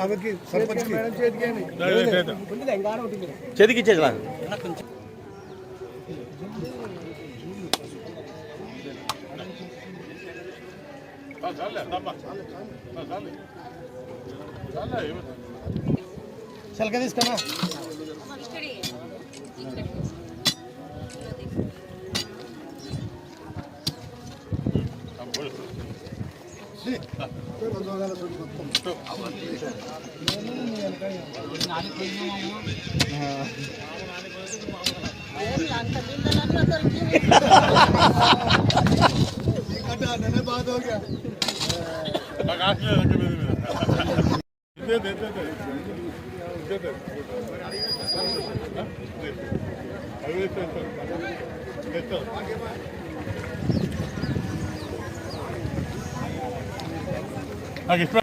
ఆమెకి సర్పంచ్ చేతికి ఇచ్చేలా చల్క తీసుకున్నా मैंने बात हो गया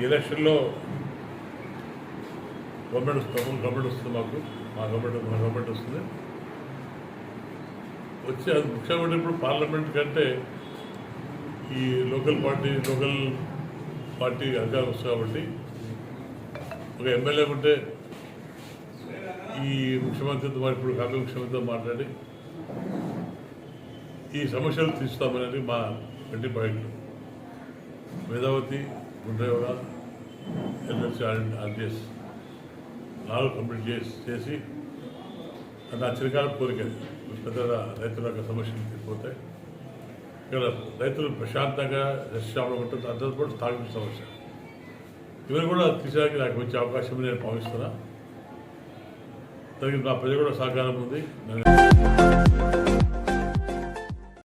ఎలక్షన్లో గవర్నమెంట్ వస్తుంది మాకు మా గవర్నమెంట్ వస్తుంది వచ్చి అది ముఖ్యమంటే ఇప్పుడు పార్లమెంట్ కంటే ఈ లోకల్ పార్టీ అధికారం వస్తుంది కాబట్టి ఒక ఎమ్మెల్యే ఉంటే ఈ ముఖ్యమంత్రితో మరి ఇప్పుడు కాంగ్రెస్ ముఖ్యమంత్రితో మాట్లాడి ఈ సమస్యలు తీస్తామనేది మా గట్టి పాయింట్లు. వేదావతి గుండ్రేవడ ఎల్ఎల్సి ఆర్టీఎస్ 4 కంప్లీట్ చేసి అది నా చిరకాల కోరిక. పెద్ద రైతుల యొక్క సమస్యలు తీరిపోతాయి. ఇక్కడ రైతులు ప్రశాంతంగా రెస్టారెంట్ ఉంటుంది. అందరూ కూడా తాగుతున్న సమస్య ఇవన్నీ కూడా తీసేదానికి నాకు వచ్చే అవకాశం నేను భావిస్తున్నా. దానికి నా ప్రజలు కూడా సహకారం ఉంది.